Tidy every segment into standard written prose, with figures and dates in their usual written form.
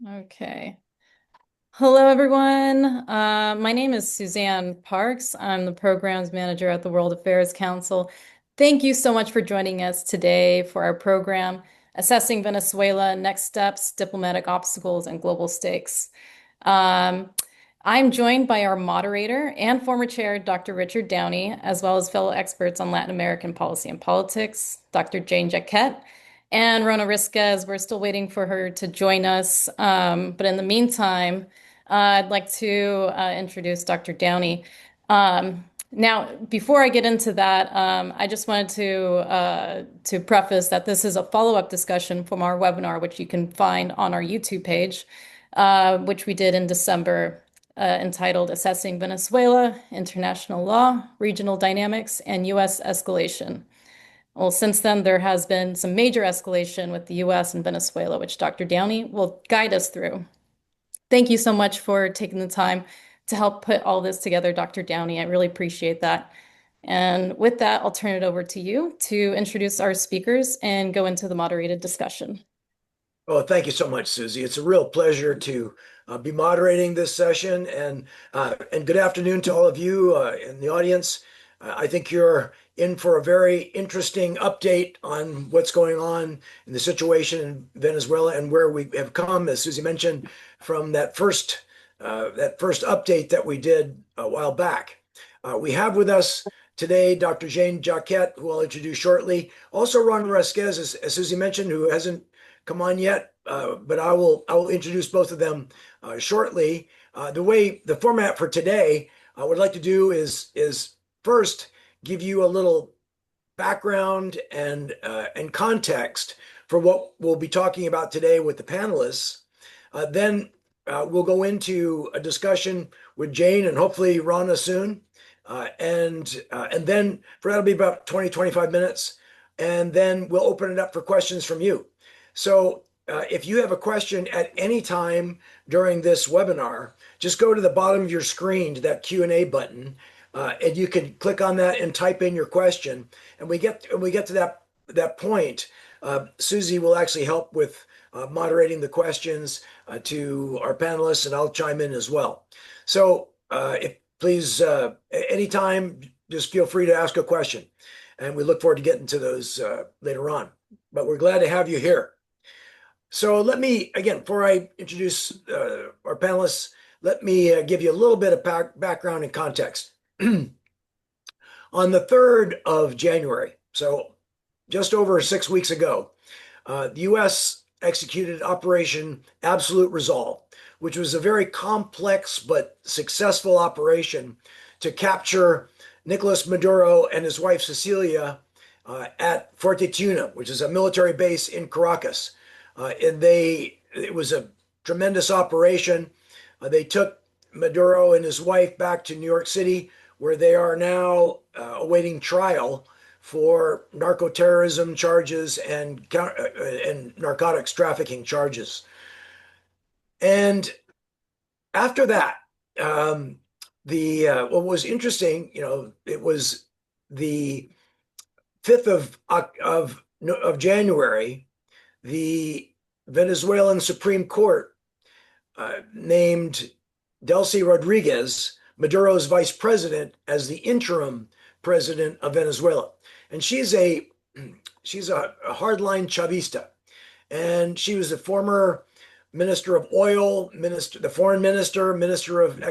Okay. Hello, everyone. My name is Suzanne Parks. I'm the programs manager at the World Affairs Council. Thank you so much for joining us today for our program, Assessing Venezuela, Next Steps, Diplomatic Obstacles, and Global Stakes. Um, I'm joined by our moderator and former chair, Dr. Richard Downie, as well as fellow experts on Latin American policy and politics, Dr. Jane Jaquette, and Ronna Risquez. We're still waiting for her to join us. But in the meantime, I'd like to introduce Dr. Downie. Now, before I get into that, I just wanted to preface that this is a follow-up discussion from our webinar, which you can find on our YouTube page, which we did in December, entitled Assessing Venezuela, International Law, Regional Dynamics, and U.S. Escalation. Well, since then, there has been some major escalation with the US and Venezuela, which Dr. Downie will guide us through. Thank you so much for taking the time to help put all this together, Dr. Downie. I really appreciate that. And with that, I'll turn it over to you to introduce our speakers and go into the moderated discussion. Well, thank you so much, Susie. It's a real pleasure to be moderating this session, and good afternoon to all of you in the audience. I think you're in for a very interesting update on what's going on in the situation in Venezuela and where we have come, as Susie mentioned, from that first update that we did a while back. We have with us today Dr. Jane Jaquette, who I'll introduce shortly. Also, Ron Risquez, as Susie mentioned, who hasn't come on yet, but I will introduce both of them shortly. The format for today, I would like to do is first give you a little background and context for what we'll be talking about today with the panelists. Then we'll go into a discussion with Jane and hopefully Ronna soon. And then that'll be about 20-25 minutes. And then we'll open it up for questions from you. So if you have a question at any time during this webinar, just go to the bottom of your screen to that Q&A button, and you can click on that and type in your question. And we get to that point, Susie will actually help with moderating the questions to our panelists, and I'll chime in as well. So if please, anytime, just feel free to ask a question, and we look forward to getting to those later on. But we're glad to have you here. So let me, again, before I introduce our panelists, let me give you a little bit of background and context. On the 3rd of January, so just over 6 weeks ago, the U.S. executed Operation Absolute Resolve, which was a very complex but successful operation to capture Nicolas Maduro and his wife Cecilia at Fortuna, which is a military base in Caracas. It was a tremendous operation. They took Maduro and his wife back to New York City, where they are now awaiting trial for narco-terrorism charges and narcotics trafficking charges. And after that, what was interesting, it was the 5th of January, the Venezuelan Supreme Court named Delcy Rodriguez, Maduro's vice president, as the interim president of Venezuela. And she's a hardline Chavista. And she was the former Minister of Oil, the foreign minister, Minister of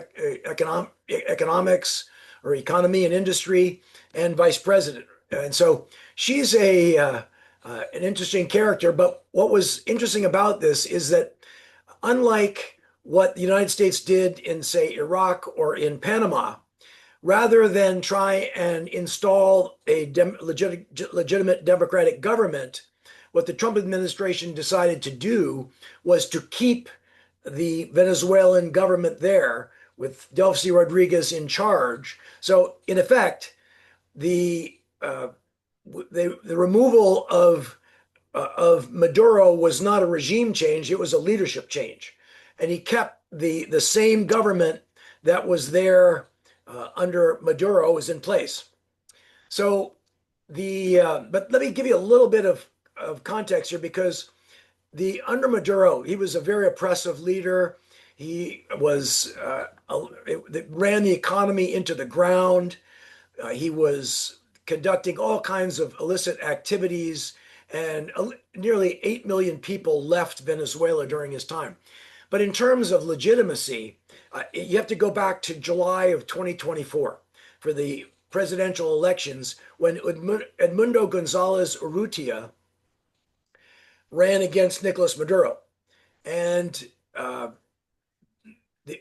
Economics or Economy and Industry, and vice president. And so she's an interesting character. But what was interesting about this is that unlike what the United States did in, say, Iraq or in Panama, rather than try and install a legitimate democratic government, what the Trump administration decided to do was to keep the Venezuelan government there with Delcy Rodriguez in charge. So, in effect, the removal of Maduro was not a regime change; it was a leadership change, and he kept the same government that was there under Maduro was in place. So but let me give you a little bit of context here, because the under Maduro, he was a very oppressive leader. He was ran the economy into the ground. He was conducting all kinds of illicit activities, and nearly 8 million people left Venezuela during his time. But in terms of legitimacy, you have to go back to July of 2024 for the presidential elections when Edmundo Gonzalez Urrutia ran against Nicolas Maduro. And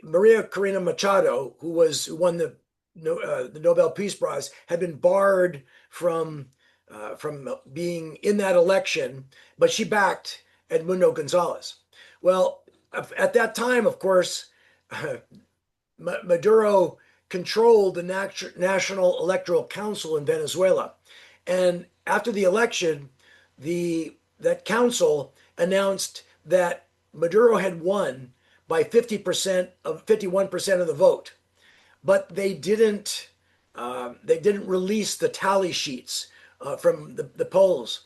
Maria Corina Machado, who won the Nobel Peace Prize, had been barred from being in that election, but she backed Edmundo Gonzalez. Well, at that time, of course, Maduro controlled the National Electoral Council in Venezuela, and after the election, the that council announced that Maduro had won by 50% of 51% of the vote, but they didn't release the tally sheets from the polls.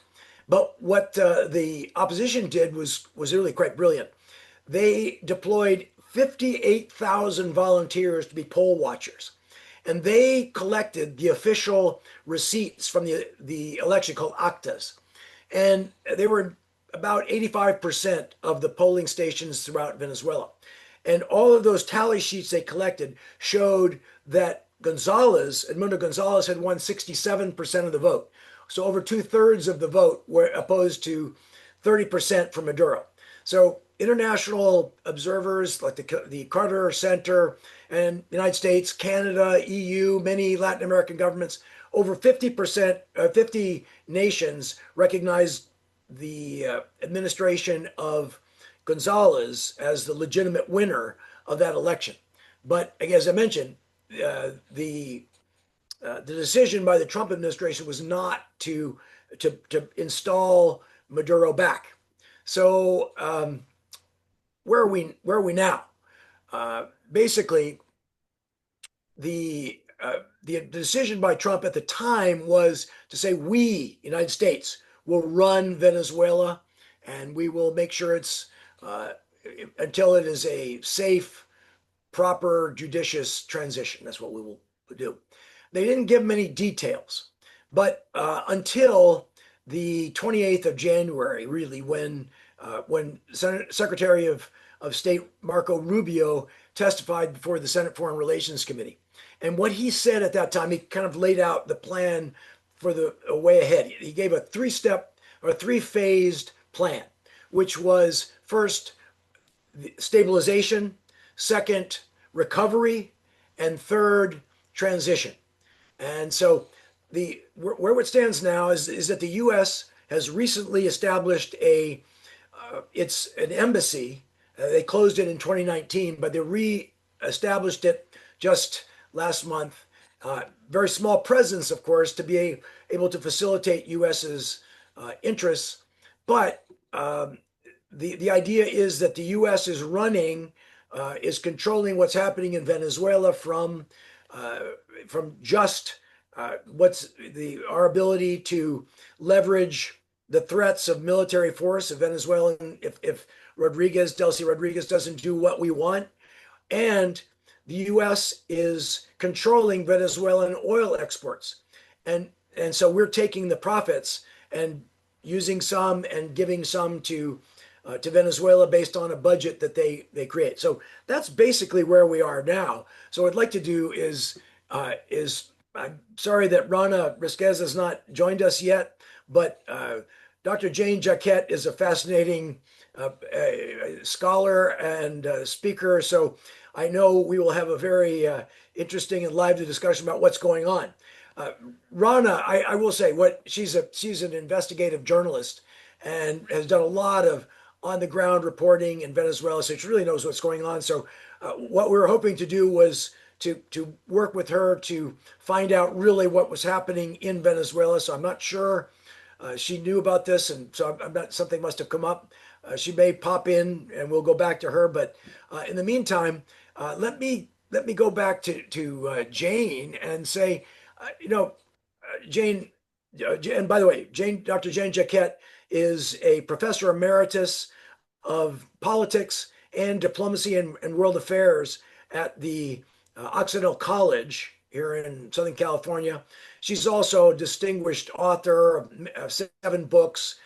But what the opposition did was really quite brilliant. They deployed 58,000 volunteers to be poll watchers, and they collected the official receipts from the election called actas, and they were about 85% of the polling stations throughout Venezuela. And all of those tally sheets they collected showed that Edmundo Gonzalez, had won 67% of the vote. So over two-thirds of the vote were opposed to 30% for Maduro. So international observers like the Carter Center and the United States, Canada, EU, many Latin American governments, over 50%, 50 nations recognized the administration of Gonzalez as the legitimate winner of that election. But as I mentioned, the decision by the Trump administration was not to install Maduro back. So where are we now? Basically, the decision by Trump at the time was to say we, United States, will run Venezuela, and we will make sure it's until it is a safe, proper, judicious transition. That's what we will do. They didn't give many details, but until the 28th of January, really, when Secretary of State Marco Rubio testified before the Senate Foreign Relations Committee. And what he said at that time, he kind of laid out the plan for the way ahead. He gave a three-step or three-phased plan, which was first stabilization, second recovery, and third transition. And so where it stands now is that the U.S. has recently established it's an embassy. They closed it in 2019, but they re-established it just last month. Very small presence, of course, to be able to facilitate U.S.'s interests. But the idea is that the U.S. is controlling what's happening in Venezuela from just our ability to leverage the threats of military force of Venezuelan if Delcy Rodriguez doesn't do what we want, and the U.S. is controlling Venezuelan oil exports, and so we're taking the profits and using some and giving some to Venezuela based on a budget that they create. So that's basically where we are now. So what I'd like to do is I'm sorry that Ronna Risquez has not joined us yet, but Dr. Jane Jaquette is a fascinating scholar and speaker. So I know we will have a very interesting and lively discussion about what's going on. Ronna, I will say she's an investigative journalist and has done a lot of on the ground reporting in Venezuela, so she really knows what's going on. So what we were hoping to do was to work with her to find out really what was happening in Venezuela. So I'm not sure she knew about this, and so I'm not, something must have come up. She may pop in, and we'll go back to her. But in the meantime, let me go back to Jane and say, Jane, and by the way, Dr. Jane Jaquette is a professor emeritus of politics and diplomacy and world affairs at the Occidental College here in Southern California. She's also a distinguished author of 7 books,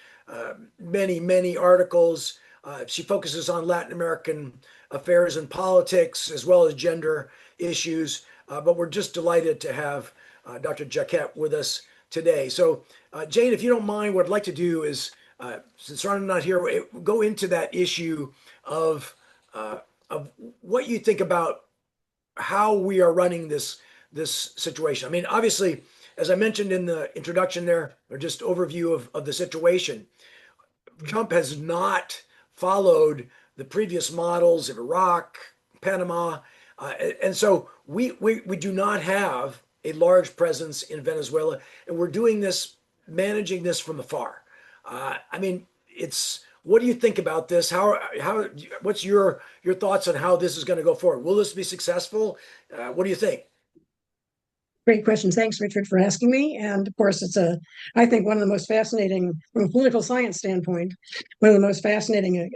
many articles. She focuses on Latin American affairs and politics as well as gender issues. But we're just delighted to have Dr. Jaquette with us today. So, Jane, if you don't mind, what I'd like to do is, since Ronna's not here, go into that issue of of what you think about how we are running this situation. I mean, obviously, as I mentioned in the introduction there, or just overview of the situation, Trump has not followed the previous models of Iraq, Panama, and so we do not have a large presence in Venezuela, and we're doing this, managing this from afar. I mean, it's what do you think about this? How what's your thoughts on how this is going to go forward? Will this be successful? What do you think? Great questions. Thanks, Richard, for asking me. And of course, I think, one of the most fascinating, from a political science standpoint, one of the most fascinating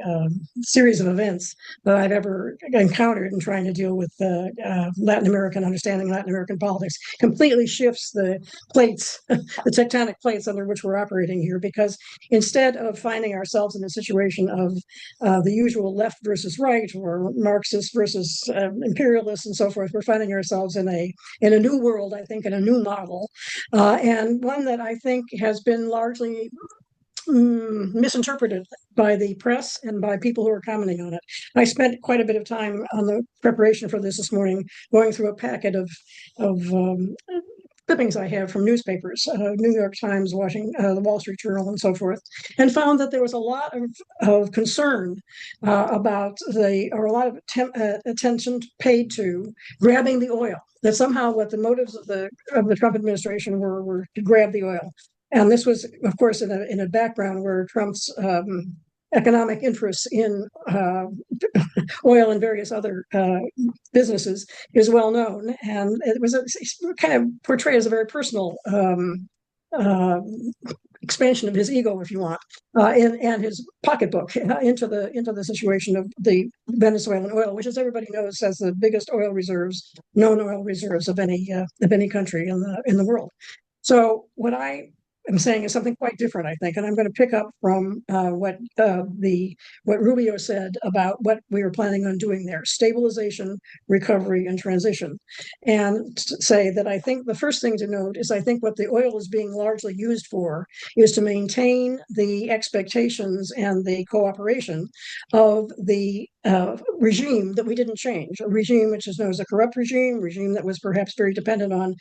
series of events that I've ever encountered in trying to deal with understanding Latin American politics. Completely shifts the plates, the tectonic plates under which we're operating here, because instead of finding ourselves in a situation of the usual left versus right, or Marxist versus imperialist and so forth, we're finding ourselves in a new world, I think, in a new model, and one that I think has been largely misinterpreted by the press and by people who are commenting on it. I spent quite a bit of time on the preparation for this morning, going through a packet of clippings I have from newspapers, New York Times, the Wall Street Journal, and so forth, and found that there was a lot of concern about or a lot of attention paid to grabbing the oil. That somehow what the motives of the Trump administration were to grab the oil, and this was, of course, in a background where Trump's economic interests in oil and various other businesses is well known, and it was kind of portrayed as a very personal uh, expansion of his ego, if you want, and his pocketbook into the situation of the Venezuelan oil, which, as everybody knows, has the biggest known oil reserves of any country in the world. So what I'm saying is something quite different, I think, and I'm going to pick up from what Rubio said about what we were planning on doing there: stabilization, recovery, and transition. And say that I think the first thing to note is, I think what the oil is being largely used for is to maintain the expectations and the cooperation of the regime that we didn't change, a regime which is known as a corrupt regime that was perhaps very dependent on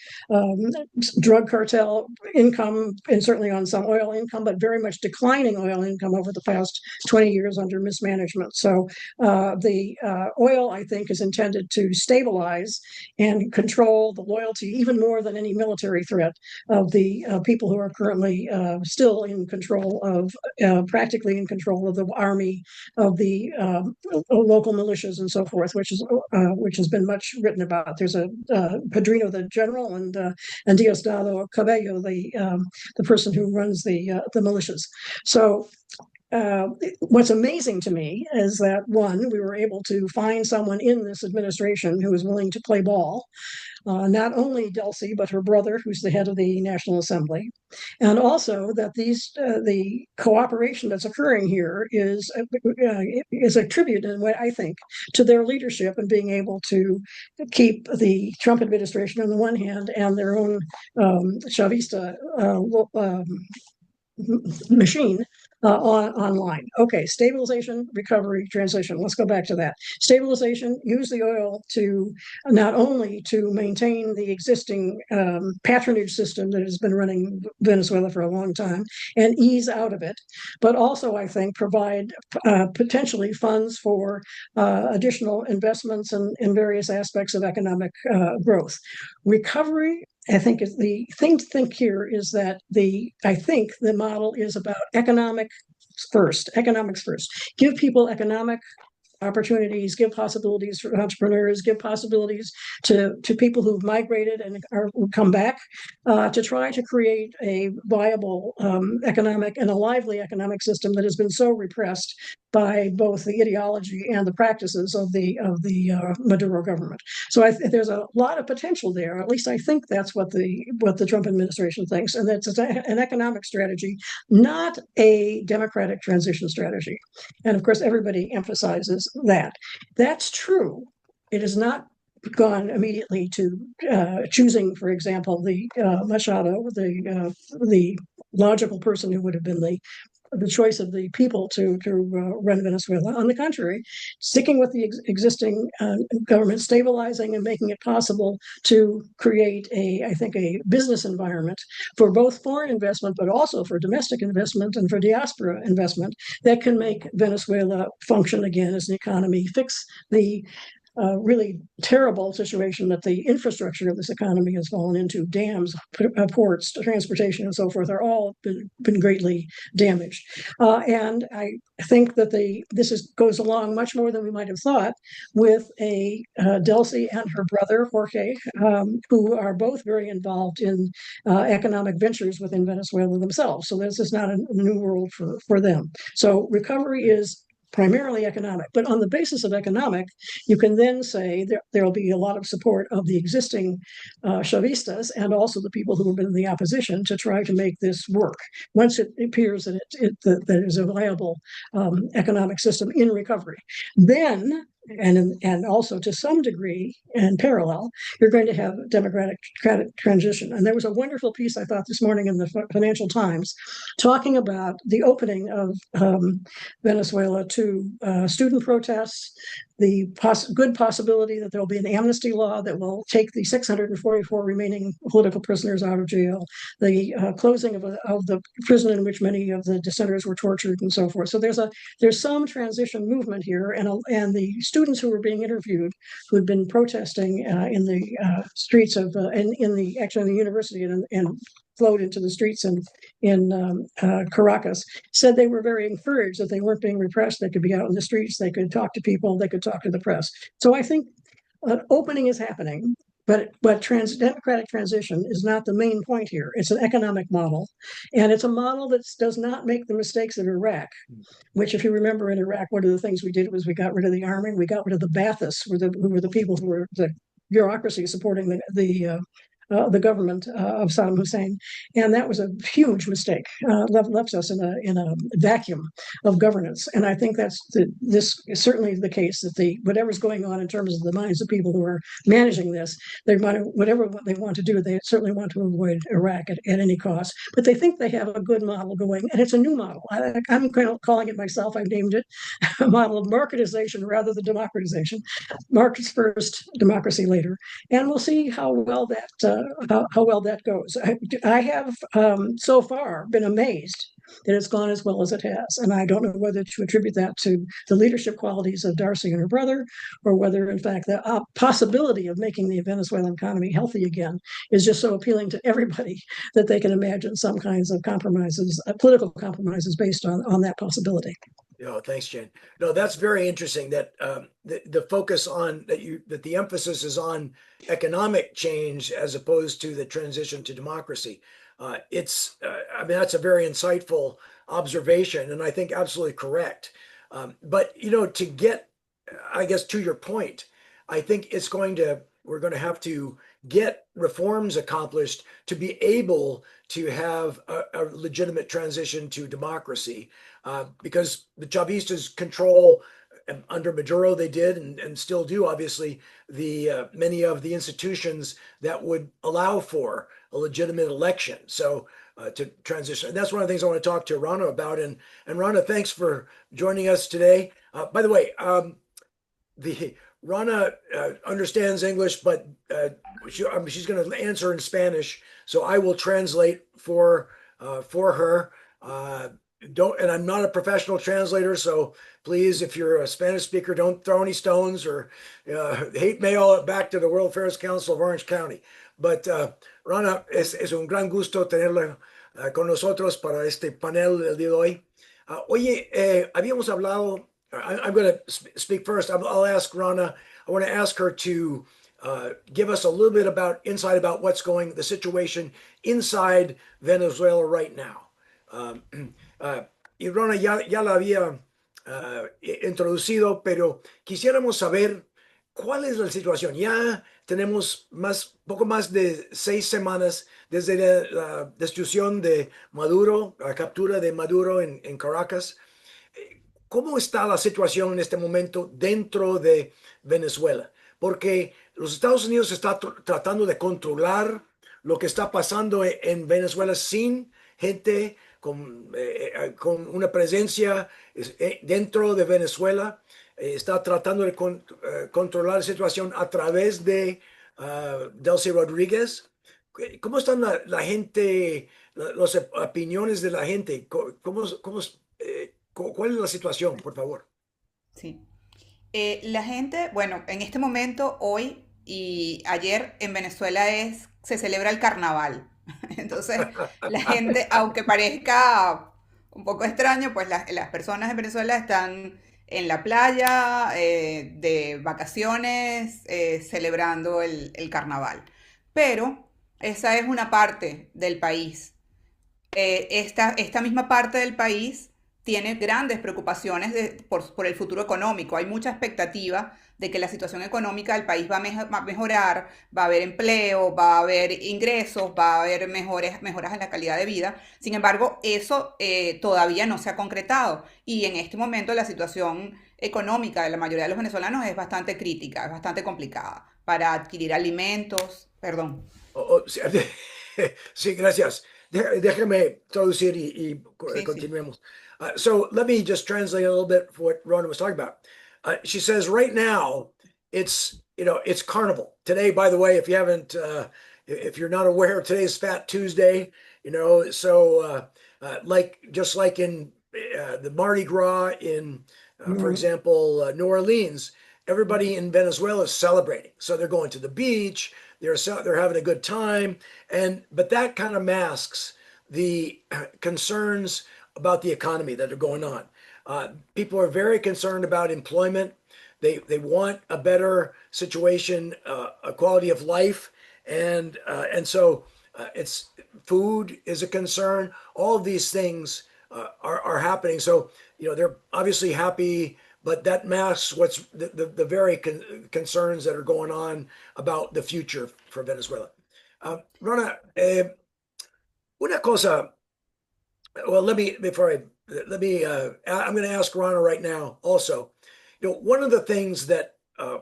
drug cartel income, and certainly on some oil income, but very much declining oil income over the past 20 years under mismanagement. So the oil, I think, is intended to stabilize and control the loyalty, even more than any military threat, of the people who are currently still in control practically in control of the army, of the local militias and so forth, which has been much written about. There's a Padrino, the general, and Diosdado Cabello, the person who runs the militias. So what's amazing to me is that, one, we were able to find someone in this administration who is willing to play ball. Not only Dulcie, but her brother, who's the head of the National Assembly, and also that the cooperation that's occurring here is a tribute, in what I think, to their leadership and being able to keep the Trump administration on the one hand and their own Chavista machine online. Okay, stabilization, recovery, transition. Let's go back to that. Stabilization: use the oil to not only to maintain the existing patronage system that has been running Venezuela for a long time and ease out of it, but also, I think, provide potentially funds for additional investments in various aspects of economic growth. Recovery, I think, is the thing to think here, is that I think the model is about economics first. Give people economic opportunities, give possibilities for entrepreneurs, give possibilities to people who've migrated and come back, to try to create a viable economic and a lively economic system that has been so repressed by both the ideology and the practices of the Maduro government. So there's a lot of potential there. At least I think that's what the Trump administration thinks, and that's an economic strategy, not a democratic transition strategy. And of course, everybody emphasizes that. That's true. It is not gone immediately to choosing, for example, the Machado, the logical person who would have been the choice of the people to run Venezuela. On the contrary, sticking with the existing government, stabilizing and making it possible to create I think, a business environment for both foreign investment, but also for domestic investment and for diaspora investment that can make Venezuela function again as an economy, fix the really terrible situation that the infrastructure of this economy has fallen into. Dams, ports, transportation, and so forth are all been greatly damaged. And I think that goes along much more than we might have thought with Delcy and her brother, Jorge, who are both very involved in economic ventures within Venezuela themselves. So this is not a new world for them. So recovery is primarily economic. But on the basis of economic, you can then say there will be a lot of support of the existing Chavistas and also the people who have been in the opposition to try to make this work. Once it appears that that is a viable economic system in recovery, then and also to some degree in parallel, you're going to have democratic transition. And there was a wonderful piece I thought this morning in the Financial Times talking about the opening of Venezuela to student protests, the good possibility that there will be an amnesty law that will take the 644 remaining political prisoners out of jail, the closing of the prison in which many of the dissenters were tortured, and so forth. So there's some transition movement here, and the students who were being interviewed, who had been protesting in the streets of in the university and flowed into the streets in Caracas, said they were very encouraged that they weren't being repressed. They could be out in the streets, they could talk to people, they could talk to the press. So I think opening is happening, but democratic transition is not the main point here. It's an economic model, and it's a model that does not make the mistakes of Iraq, which, if you remember, in Iraq, one of the things we did was we got rid of the army, we got rid of the Baathists, who were the people who were the bureaucracy supporting the government of Saddam Hussein, and that was a huge mistake. Left us in a vacuum of governance, and I think this is certainly the case that whatever's going on in terms of the minds of people who are managing this, whatever they want to do, they certainly want to avoid Iraq at any cost. But they think they have a good model going, and it's a new model. I'm calling it myself. I've named it a model of marketization rather than democratization. Markets first, democracy later, and we'll see how well that goes. I have so far been amazed that it's gone as well as it has, and I don't know whether to attribute that to the leadership qualities of Darcy and her brother, or whether, in fact, the possibility of making the Venezuelan economy healthy again is just so appealing to everybody that they can imagine some kinds of compromises, political compromises, based on that possibility. No, thanks, Jen. No, that's very interesting that the focus on that the emphasis is on economic change as opposed to the transition to democracy. I mean, that's a very insightful observation, and I think absolutely correct. But to get, I guess, to your point, I think we're going to have to get reforms accomplished to be able to have a legitimate transition to democracy, because the Chavistas control, under Maduro they did and still do, obviously, many of the institutions that would allow for a legitimate election. So to transition. And that's one of the things I want to talk to Ronna about. And Ronna, thanks for joining us today. By the way, Ronna understands English, but she's going to answer in Spanish, so I will translate for her. And I'm not a professional translator, so please, if you're a Spanish speaker, don't throw any stones or hate mail back to the World Affairs Council of Orange County. But Ronna, es un gran gusto tenerla con nosotros para este panel del día de hoy. Oye, habíamos hablado. I'm going to speak first. I'll ask Ronna. I want to ask her to give us a little bit insight about the situation inside Venezuela right now. Y Ronna ya la había introducido, pero quisiéramos saber cuál es la situación. Ya tenemos poco más de 6 semanas desde la destitución de Maduro, la captura de Maduro en Caracas. ¿Cómo está la situación en este momento dentro de Venezuela? Porque los Estados Unidos están tratando de controlar lo que está pasando en Venezuela sin gente con una presencia dentro de Venezuela. Está tratando de controlar la situación a través de Delcy Rodríguez. ¿Cómo están la gente, las opiniones de la gente? ¿Cuál es la situación, por favor? Sí. La gente, bueno, en este momento, hoy y ayer en Venezuela se celebra el carnaval. Entonces, la gente, aunque parezca un poco extraño, pues las personas en Venezuela están en la playa, de vacaciones, celebrando el carnaval. Pero esa es una parte del país. Esta misma parte del país tiene grandes preocupaciones por el futuro económico. Hay mucha expectativa de que la situación económica del país va a mejorar, va a haber empleo, va a haber ingresos, va a haber mejoras en la calidad de vida. Sin embargo, eso todavía no se ha concretado y en este momento la situación económica de la mayoría de los venezolanos es bastante crítica, es bastante complicada para adquirir alimentos, perdón. Sí, sí, gracias. Déjeme traducir y Sí, sí. continuemos. So let me just translate a little bit for what Ronna was talking about. She says right now it's Carnival today. By the way, if you haven't, if you're not aware, today is Fat Tuesday. So like just like in the Mardi Gras in, for Mhm. example, New Orleans, everybody in Venezuela is celebrating. So they're going to the beach. They're having a good time, but that kind of masks the concerns about the economy that are going on. People are very concerned about employment. They want a better situation, a quality of life, and so it's food is a concern. All of these things are happening. So they're obviously happy, but that masks what's the very concerns that are going on about the future for Venezuela. Rona, una cosa. Well, I'm going to ask Ronna right now. Also, one of the things that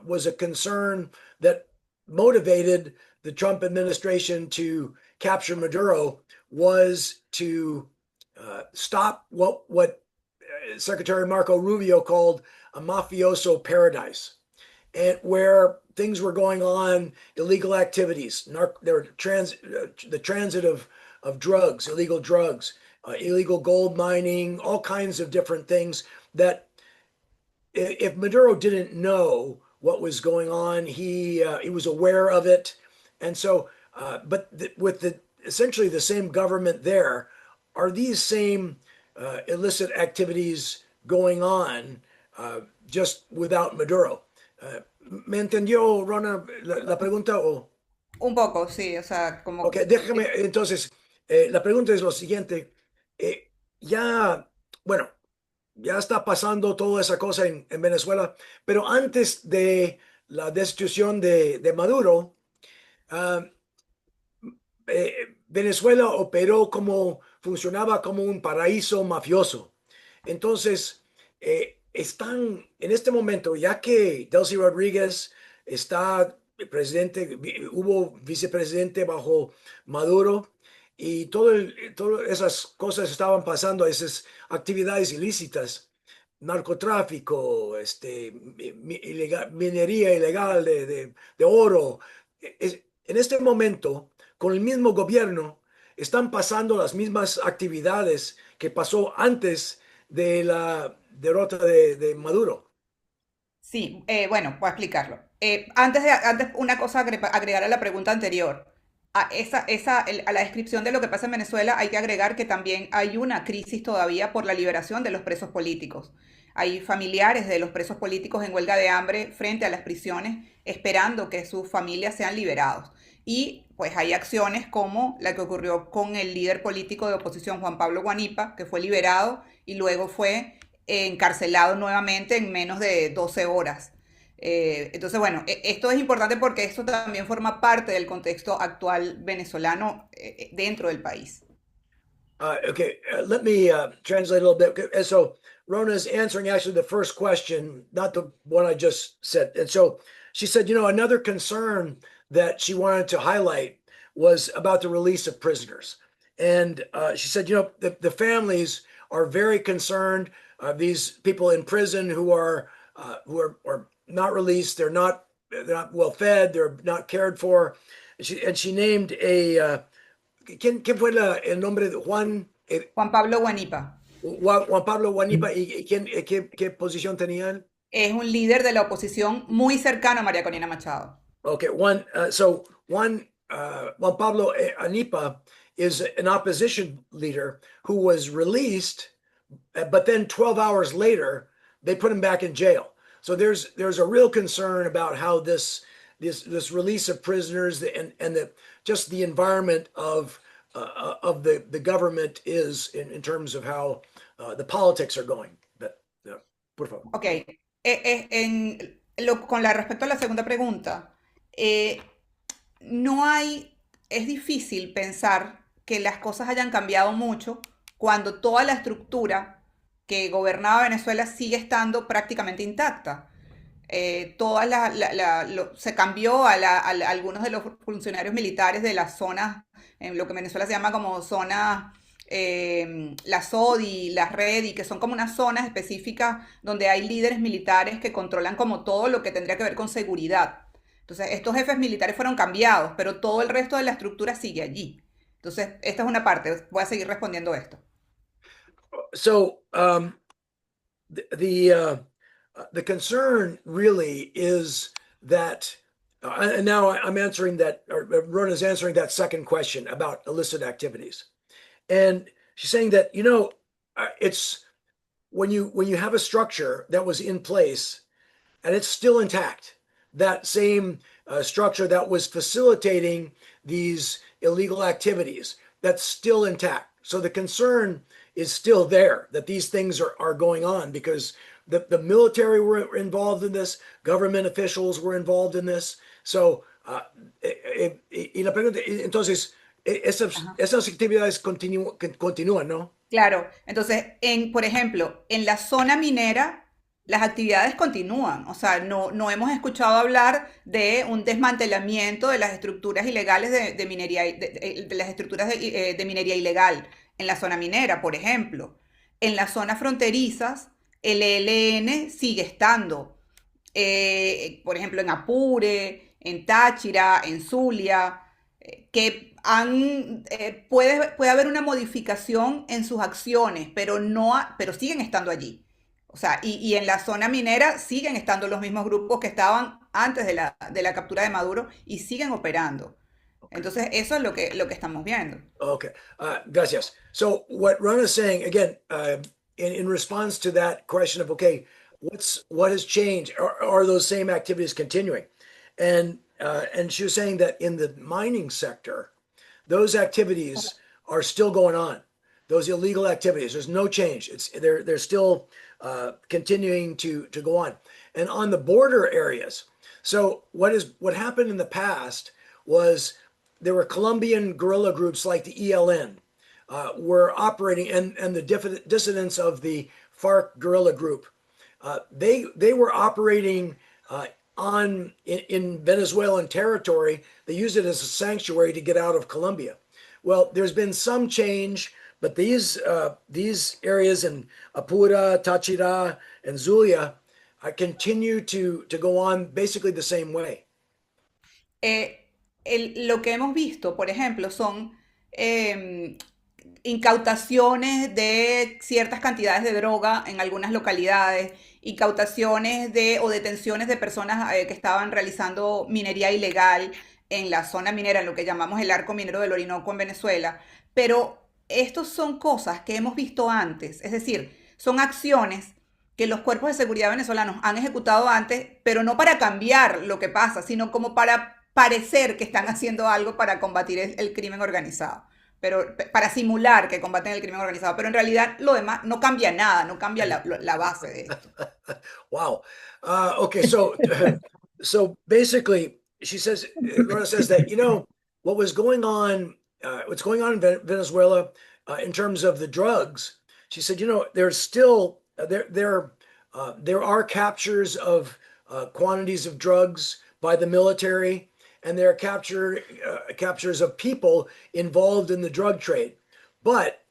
was a concern that motivated the Trump administration to capture Maduro was to stop what Secretary Marco Rubio called a mafioso paradise, and where things were going on, illegal activities, the transit of drugs, illegal gold mining, all kinds of different things that if Maduro didn't know what was going on, he was aware of it, and so with the essentially the same government there, are these same illicit activities going on just without Maduro? ¿Me entendió, Rona, la pregunta? Un poco, sí, o sea, como Ok, déjame, entonces, la pregunta es lo siguiente. Ya, bueno, ya está pasando toda esa cosa en Venezuela, pero antes de la destitución de Maduro, ah, Venezuela funcionaba como un paraíso mafioso. Entonces, están en este momento, ya que Delcy Rodríguez está presidente, hubo vicepresidente bajo Maduro y todas esas cosas estaban pasando, esas actividades ilícitas, narcotráfico, minería ilegal de oro. En este momento, con el mismo gobierno, están pasando las mismas actividades que pasó antes de la derrota de Maduro. sí, bueno, voy a explicarlo. Antes una cosa agregar a la pregunta anterior. A la descripción de lo que pasa en Venezuela hay que agregar que también hay una crisis todavía por la liberación de los presos políticos. Hay familiares de los presos políticos en huelga de hambre frente a las prisiones esperando que sus familias sean liberados. Y pues hay acciones como la que ocurrió con el líder político de oposición Juan Pablo Guanipa, que fue liberado y luego fue encarcelado nuevamente en menos de 12 horas. Entonces, bueno, esto es importante porque esto también forma parte del contexto actual venezolano dentro del país. Okay, let me translate a little bit. And so Ronna is answering actually the first question, not the one I just said. And so she said, another concern that she wanted to highlight was about the release of prisoners. And she said, the families are very concerned. These people in prison who are not released, they're not well fed, they're not cared for. And she named a ¿quién fue el nombre de Juan? Juan Pablo Guanipa Juan Pablo Guanipa, ¿y qué posición tenía él? es un líder de la oposición muy cercano a María Corina Machado. Okay, so Juan Pablo Anipa is an opposition leader who was released, but then 12 hours later, they put him back in jail. So there's a real concern about how this release of prisoners and just the environment of the government is in terms of how the politics are going. But, por favor. Ok, con respecto a la segunda pregunta, no hay, es difícil pensar que las cosas hayan cambiado mucho cuando toda la estructura que gobernaba Venezuela sigue estando prácticamente intacta. Se cambió a algunos de los funcionarios militares de las zonas, en lo que Venezuela se llama como zonas, la SODI, la REDI, que son como unas zonas específicas donde hay líderes militares que controlan como todo lo que tendría que ver con seguridad. Entonces, estos jefes militares fueron cambiados, pero todo el resto de la estructura sigue allí. Entonces, esta es una parte, voy a seguir respondiendo esto. So the concern really is that, and now I'm answering that, or Rona's answering that second question about illicit activities. And she's saying that, it's when you have a structure that was in place and it's still intact, that same structure that was facilitating these illegal activities, that's still intact. So the concern is still there that these things are going on because the military were involved in this, government officials were involved in this. So, y la pregunta, entonces, esas actividades continúan, ¿no? Claro, entonces, por ejemplo, en la zona minera, las actividades continúan. O sea, no hemos escuchado hablar de un desmantelamiento de las estructuras ilegales de minería, de las estructuras de minería ilegal en la zona minera, por ejemplo. En las zonas fronterizas, el ELN sigue estando. Por ejemplo, en Apure, en Táchira, en Zulia, que puede haber una modificación en sus acciones, pero siguen estando allí. O sea, y en la zona minera siguen estando los mismos grupos que estaban antes de la captura de Maduro y siguen operando. Entonces, eso es lo que estamos viendo. Okay, gracias. So what Ronna is saying, again, in response to that question of, okay, what has changed? Are those same activities continuing? And she was saying that in the mining sector, those activities are still going on. Those illegal activities, there's no change. They're still continuing to go on. And on the border areas, so what happened in the past was there were Colombian guerrilla groups like the ELN were operating, and the dissidents of the FARC guerrilla group. They were operating in Venezuelan territory. They used it as a sanctuary to get out of Colombia. Well, there's been some change, but these areas in Apura, Táchira, and Zulia continue to go on basically the same way. Lo que hemos visto, por ejemplo, son incautaciones de ciertas cantidades de droga en algunas localidades, incautaciones o detenciones de personas que estaban realizando minería ilegal en la zona minera, en lo que llamamos el arco minero del Orinoco en Venezuela. Pero estos son cosas que hemos visto antes, es decir, son acciones que los cuerpos de seguridad venezolanos han ejecutado antes, pero no para cambiar lo que pasa, sino como para parecer que están haciendo algo para combatir el crimen organizado. pero para simular que combaten el crimen organizado, pero en realidad lo demás no cambia nada, no cambia la base de esto. Wow. Okay, so basically, she says, Ronna says that what was going on, what's going on in Venezuela in terms of the drugs. She said, there's still there are captures of quantities of drugs by the military, and there are captures of people involved in the drug trade. But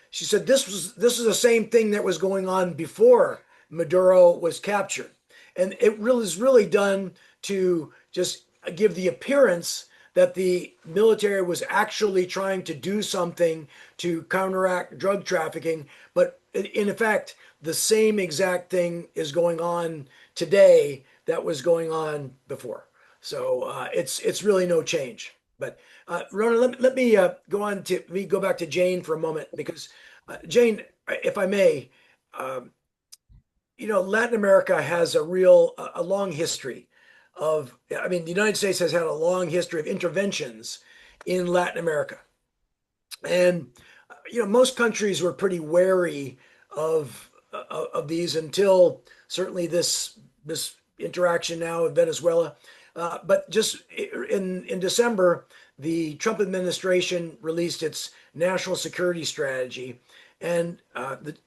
she said this was the same thing that was going on before Maduro was captured. And it really is really done to just give the appearance that the military was actually trying to do something to counteract drug trafficking. But in effect, the same exact thing is going on today that was going on before. So it's really no change. But Ronna, let me go back to Jane for a moment because Jane, if I may, Latin America has a long history I mean, the United States has had a long history of interventions in Latin America. And, most countries were pretty wary of these until certainly this interaction now in Venezuela. But just in December, the Trump administration released its national security strategy, and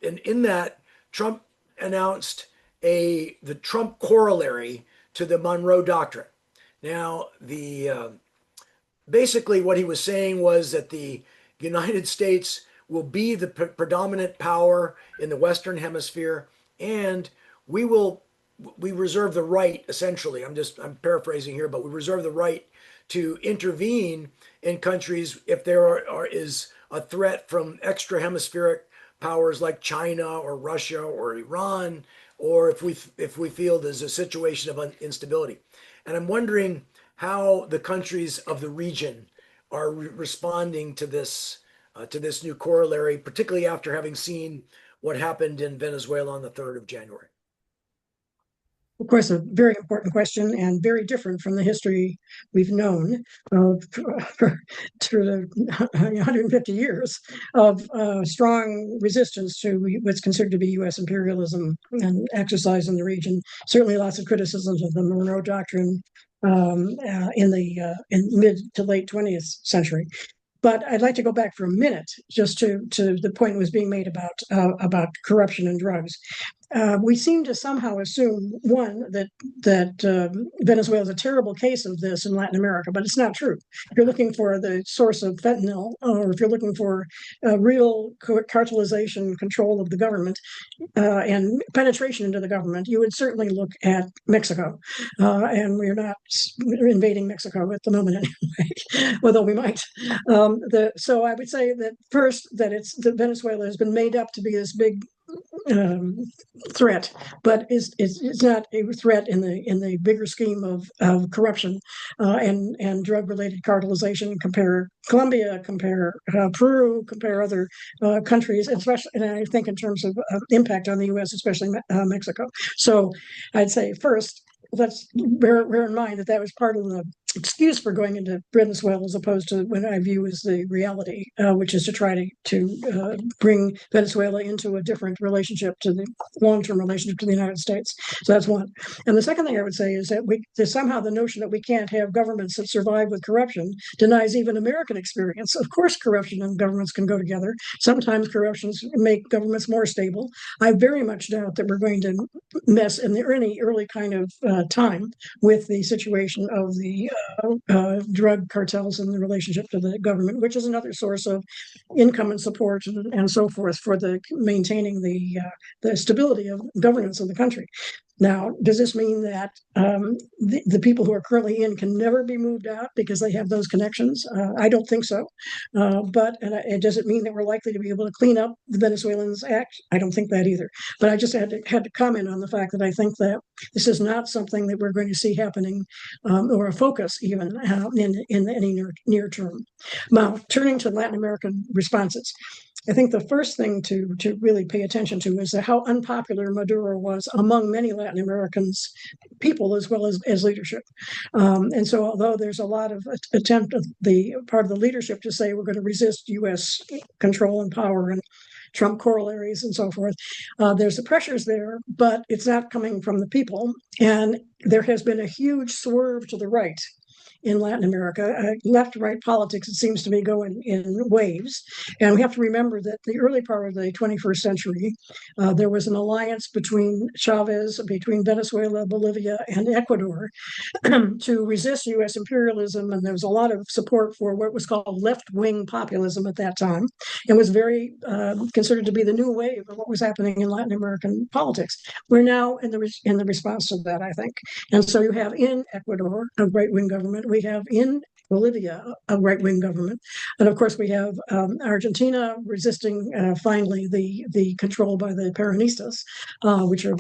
in that, Trump announced the Trump corollary to the Monroe Doctrine. Now, basically what he was saying was that the United States will be the predominant power in the Western Hemisphere, and we reserve the right, essentially, I'm paraphrasing here, but we reserve the right to intervene in countries if is a threat from extra hemispheric powers like China or Russia or Iran, or if we feel there's a situation of instability. And I'm wondering how the countries of the region are responding to this new corollary, particularly after having seen what happened in Venezuela on the 3rd of January. Of course, a very important question and very different from the history we've known for 150 years of strong resistance to what's considered to be U.S. imperialism and exercise in the region. Certainly lots of criticisms of the Monroe Doctrine in mid to late 20th century. But I'd like to go back for a minute just to the point that was being made about corruption and drugs. We seem to somehow assume, one, that Venezuela is a terrible case of this in Latin America, but it's not true. If you're looking for the source of fentanyl, or if you're looking for real cartelization control of the government and penetration into the government, you would certainly look at Mexico. And we're not invading Mexico at the moment anyway, although we might. So I would say that first, that Venezuela has been made up to be this big threat, but it's not a threat in the bigger scheme of corruption and drug related cartelization. Compare Colombia, compare Peru, compare other countries, especially, and I think in terms of impact on the U.S., especially Mexico. So I'd say first, let's bear in mind that was part of the excuse for going into Venezuela as opposed to what I view as the reality, which is to try to bring Venezuela into a different relationship to the long-term relationship to the United States. So that's one. And the second thing I would say is that there's somehow the notion that we can't have governments that survive with corruption denies even American experience. Of course, corruption and governments can go together. Sometimes corruptions make governments more stable. I very much doubt that we're going to mess in any early kind of time with the situation of the drug cartels and the relationship to the government, which is another source of income and support and so forth for maintaining the stability of governance of the country. Now, does this mean that the people who are currently in can never be moved out because they have those connections? I don't think so. But does it mean that we're likely to be able to clean up the Venezuelans' act? I don't think that either. But I just had to comment on the fact that I think that this is not something that we're going to see happening or a focus even in any near term. Now, turning to Latin American responses. I think the first thing to really pay attention to is how unpopular Maduro was among many Latin Americans, people as well as leadership. And so, although there's a lot of attempt of the part of the leadership to say we're going to resist U.S. control and power and Trump corollaries and so forth, there's the pressures there, but it's not coming from the people. And there has been a huge swerve to the right in Latin America. Left-right politics, it seems to me, go in waves. And we have to remember that the early part of the 21st century, there was an alliance between Chavez, between Venezuela, Bolivia, and Ecuador to resist U.S. imperialism. And there was a lot of support for what was called left-wing populism at that time. It was very considered to be the new wave of what was happening in Latin American politics. We're now in the response to that, I think. And so you have in Ecuador a right-wing government. We have in Bolivia a right-wing government, and of course we have Argentina resisting finally the control by the Peronistas, which have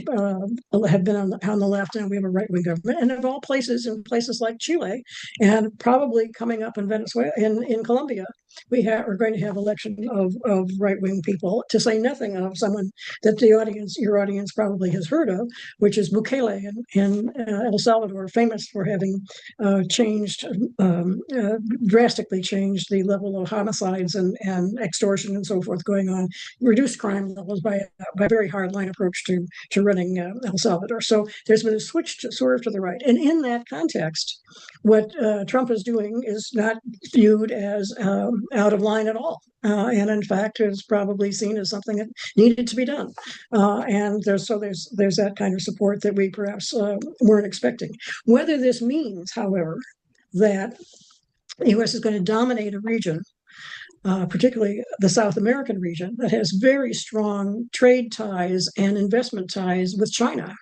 been on the left, and we have a right-wing government. And of all places, in places like Chile, and probably coming up in Venezuela, in Colombia, are going to have election of right-wing people. To say nothing of someone that your audience probably has heard of, which is Bukele in El Salvador, famous for having drastically changed the level of homicides and extortion and so forth going on, reduced crime levels by a very hard line approach to running El Salvador. So there's been a swerve to the right. And in that context, what Trump is doing is not viewed as out of line at all. And in fact, is probably seen as something that needed to be done. And there's that kind of support that we perhaps weren't expecting. Whether this means, however, that the U.S. is going to dominate a region, particularly the South American region, that has very strong trade ties and investment ties with China,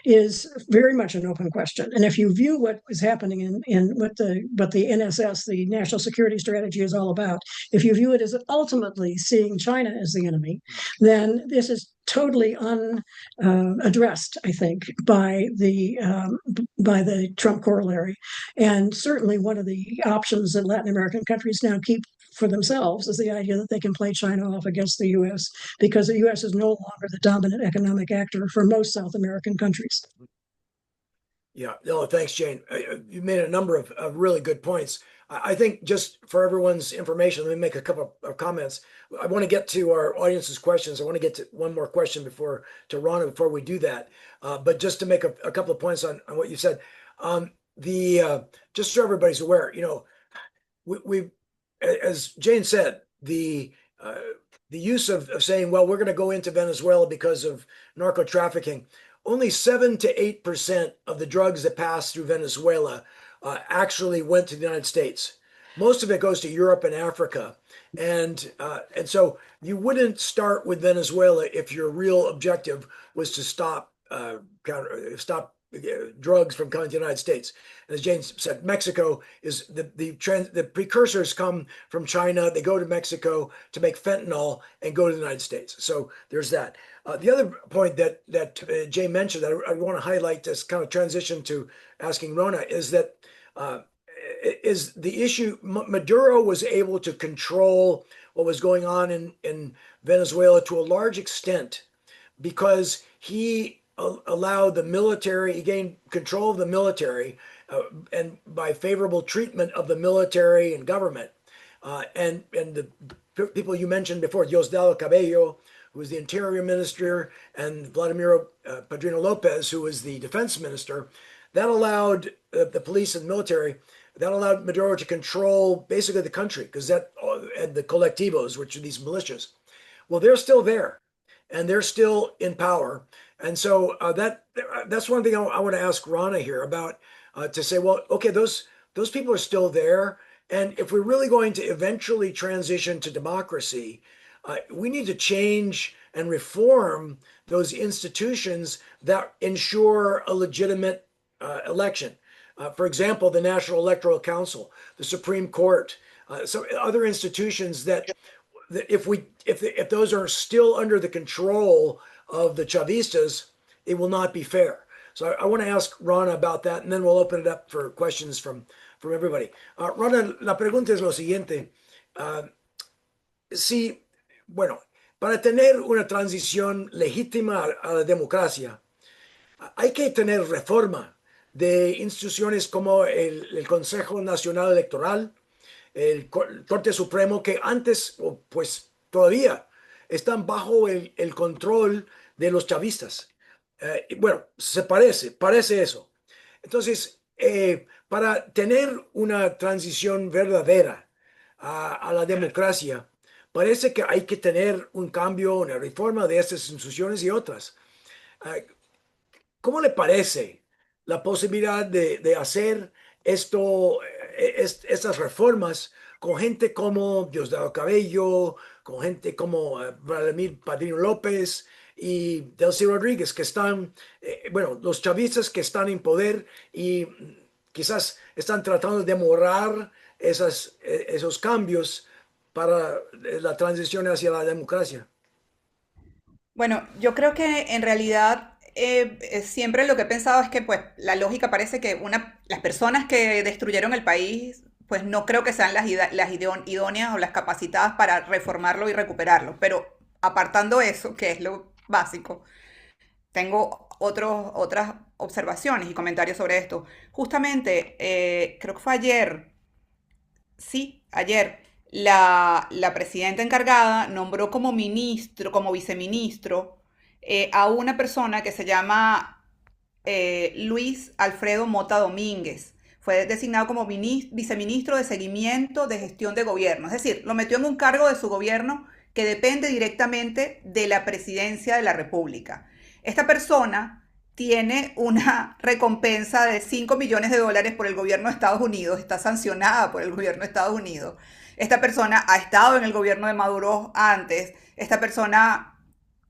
is very much an open question. And if you view what is happening in what the NSS, the National Security Strategy, is all about, if you view it as ultimately seeing China as the enemy, then this is totally unaddressed, I think, by the Trump corollary. And certainly one of the options that Latin American countries now keep for themselves is the idea that they can play China off against the U.S. because the U.S. is no longer the dominant economic actor for most South American countries. Yeah, no, thanks, Jane. You made a number of really good points. I think just for everyone's information, let me make a couple of comments. I want to get to our audience's questions. I want to get to one more question to Ronna before we do that. But just to make a couple of points on what you said, just so everybody's aware, we as Jane said, the use of saying, well, we're going to go into Venezuela because of narco trafficking. Only 7 to 8% of the drugs that pass through Venezuela actually went to the United States. Most of it goes to Europe and Africa, and so you wouldn't start with Venezuela if your real objective was to stop drugs from coming to the United States. And as James said, Mexico is the precursors come from China. They go to Mexico to make fentanyl and go to the United States. So there's that. The other point that Jay mentioned that I want to highlight as kind of transition to asking Ronna is that is the issue. Maduro was able to control what was going on in Venezuela to a large extent because he allowed the military, he gained control of the military and by favorable treatment of the military and government. And the people you mentioned before, Diosdado Cabello, who was the interior minister, and Vladimiro Padrino Lopez, who was the defense minister, that allowed the police and military, that allowed Maduro to control basically the country, because and the colectivos, which are these militias. Well, they're still there, and they're still in power. And so that's one thing I want to ask Ronna here about, to say, well, okay, those people are still there. And if we're really going to eventually transition to democracy, we need to change and reform those institutions that ensure a legitimate election. For example, the National Electoral Council, the Supreme Court, so other institutions that if those are still under the control of the Chavistas, it will not be fair. So I want to ask Ronna about that, and then we'll open it up for questions from everybody. Ronna, la pregunta es lo siguiente. Si bueno, para tener una transición legítima a la democracia, hay que tener reforma de instituciones como el Consejo Nacional Electoral, Corte Supremo, que antes, o pues todavía, están bajo el control de los chavistas. Bueno, parece eso. Entonces, para tener una transición verdadera a la democracia, parece que hay que tener un cambio, una reforma de estas instituciones y otras. Eh, ¿Cómo le parece la posibilidad de hacer estas reformas con gente como Diosdado Cabello, con gente como Vladimir Padrino López y Delcy Rodríguez, que están, bueno, los chavistas que están en poder y quizás están tratando de demorar esos cambios para la transición hacia la democracia? Bueno, yo creo que en realidad siempre lo que he pensado es que pues la lógica parece que las personas que destruyeron el país pues no creo que sean las idóneas o las capacitadas para reformarlo y recuperarlo. Pero apartando eso, que es lo básico, tengo otras observaciones y comentarios sobre esto. Justamente, creo que fue ayer, sí, ayer, la presidenta encargada nombró como ministro, como viceministro, a una persona que se llama Luis Alfredo Mota Domínguez. Fue designado como viceministro de seguimiento de gestión de gobierno. Es decir, lo metió en un cargo de su gobierno que depende directamente de la presidencia de la República. Esta persona tiene una recompensa de 5 millones de dólares por el gobierno de Estados Unidos, está sancionada por el gobierno de Estados Unidos. Esta persona ha estado en el gobierno de Maduro antes, esta persona,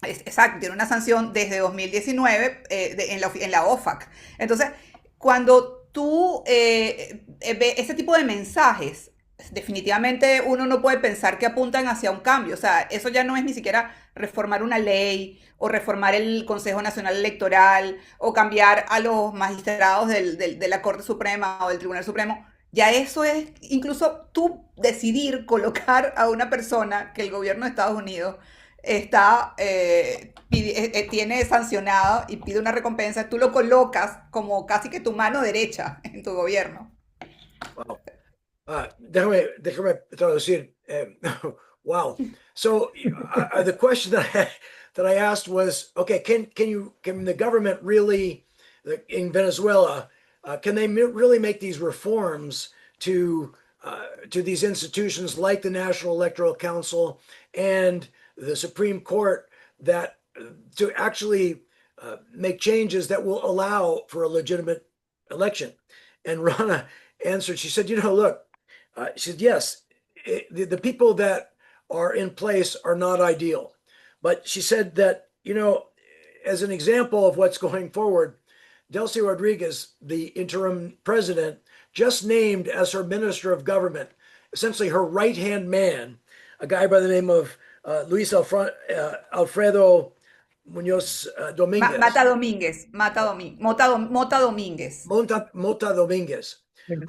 exacto, tiene una sanción desde 2019 en la OFAC. Entonces, cuando tú ves ese tipo de mensajes, definitivamente uno no puede pensar que apuntan hacia un cambio. O sea, eso ya no es ni siquiera reformar una ley o reformar el Consejo Nacional Electoral o cambiar a los magistrados de la Corte Suprema o del Tribunal Supremo. Ya eso es incluso tú decidir colocar a una persona que el gobierno de Estados Unidos tiene sancionado y pide una recompensa, tú lo colocas como casi que tu mano derecha en tu gobierno. Wow. Déjame traducir. Wow. So the question that I asked was, okay, can the government really in Venezuela can they really make these reforms to these institutions like the National Electoral Council and the Supreme Court that to actually make changes that will allow for a legitimate election? And Ronna answered. She said, look. She said, yes, the people that are in place are not ideal. But she said that, as an example of what's going forward, Delcy Rodriguez, the interim president, just named as her minister of government, essentially her right hand man, a guy by the name of Alfredo Munoz Dominguez. Mata Domínguez, Mota Domínguez. Mota Dominguez,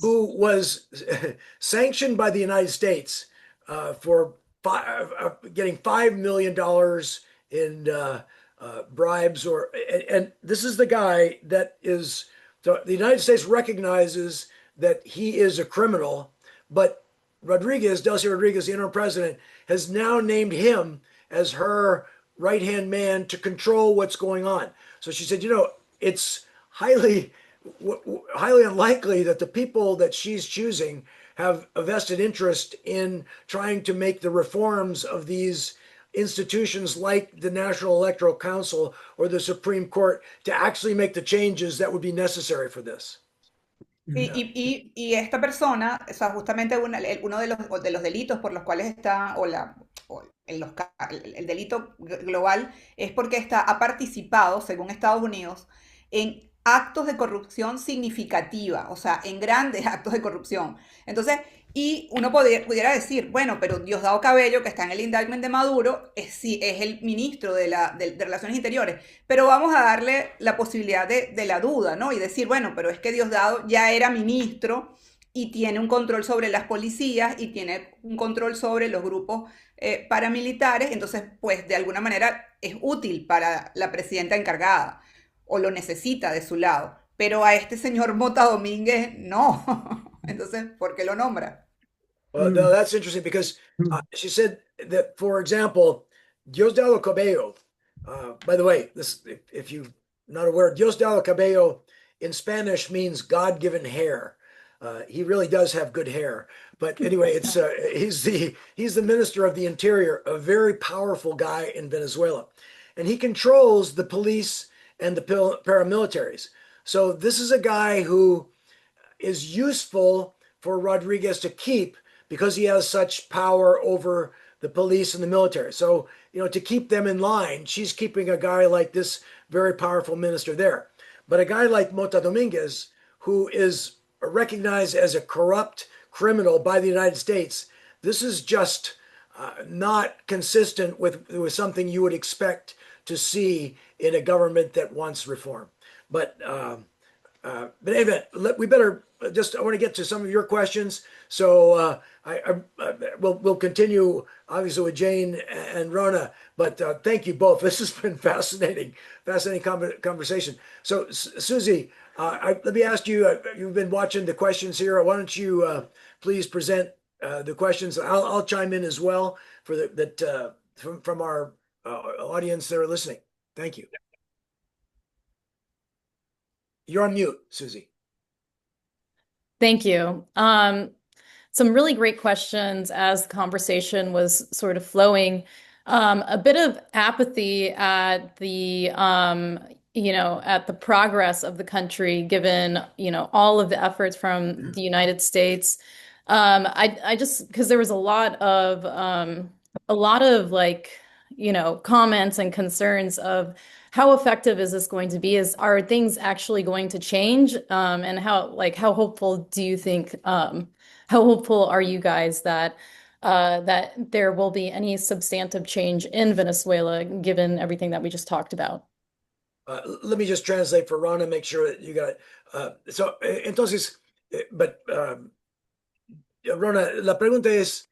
who was sanctioned by the United States for getting $5 million in bribes, and this is the guy that is the United States recognizes that he is a criminal, but Delcy Rodriguez, the interim president, has now named him as her right-hand man to control what's going on. So she said, it's highly unlikely that the people that she's choosing have a vested interest in trying to make the reforms of these institutions like the National Electoral Council or the Supreme Court to actually make the changes that would be necessary for this. Y esta persona, o sea, justamente uno de los delitos por los cuales está, el delito global, es porque ha participado, según Estados Unidos, en actos de corrupción significativa, o sea, en grandes actos de corrupción. Entonces, y uno pudiera decir, bueno, pero Diosdado Cabello, que está en el indictment de Maduro, es el ministro de Relaciones Interiores, pero vamos a darle la posibilidad de la duda, ¿no? Y decir, bueno, pero es que Diosdado ya era ministro y tiene un control sobre las policías y tiene un control sobre los grupos paramilitares, entonces pues de alguna manera es útil para la presidenta encargada o lo necesita de su lado, pero a este señor Mota Domínguez no. Entonces, ¿por qué lo nombra? Well, no, Mm. that's interesting because she said that, for example, Diosdado Cabello, by the way, this, if you're not aware, Diosdado Cabello in Spanish means God-given hair. He really does have good hair. But anyway, it's he's the minister of the interior, a very powerful guy in Venezuela, and he controls the police and the paramilitaries. So this is a guy who is useful for Rodriguez to keep because he has such power over the police and the military. So, to keep them in line, she's keeping a guy like this very powerful minister there. But a guy like Mota Dominguez, who is recognized as a corrupt criminal by the United States, this is just not consistent with something you would expect to see in a government that wants reform. But anyway, we better I want to get to some of your questions. So we'll continue obviously with Jane and Ronna. But thank you both. This has been fascinating conversation. So Susie, let me ask you. You've been watching the questions here. Why don't you please present the questions? I'll chime in as well for from our audience that are listening. Thank you. You're on mute, Susie. Thank you. Some really great questions as the conversation was sort of flowing. A bit of apathy at at the progress of the country, given, all of the efforts from the United States. I just, because there was a lot of like, comments and concerns of how effective is this going to be? Are things actually going to change? And how hopeful do you think, how hopeful are you guys that that there will be any substantive change in Venezuela, given everything that we just talked about? Let me just translate for Ronna, make sure that you got it. Entonces, Ronna, la pregunta es,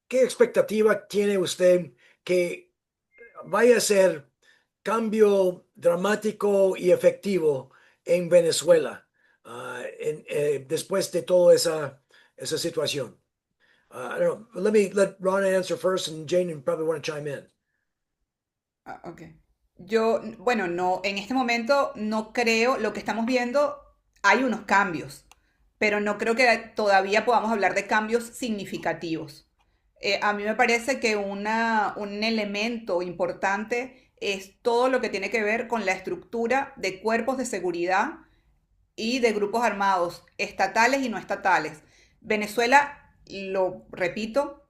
¿qué expectativa tiene usted que vaya a ser cambio dramático y efectivo en Venezuela después de toda esa situación? I don't know. Let Ronna answer first, and Jane, you probably want to chime in. Ok. Yo, bueno, no, en este momento no creo, lo que estamos viendo, hay unos cambios, pero no creo que todavía podamos hablar de cambios significativos. A mí me parece que un elemento importante es todo lo que tiene que ver con la estructura de cuerpos de seguridad y de grupos armados, estatales y no estatales. Venezuela, lo repito,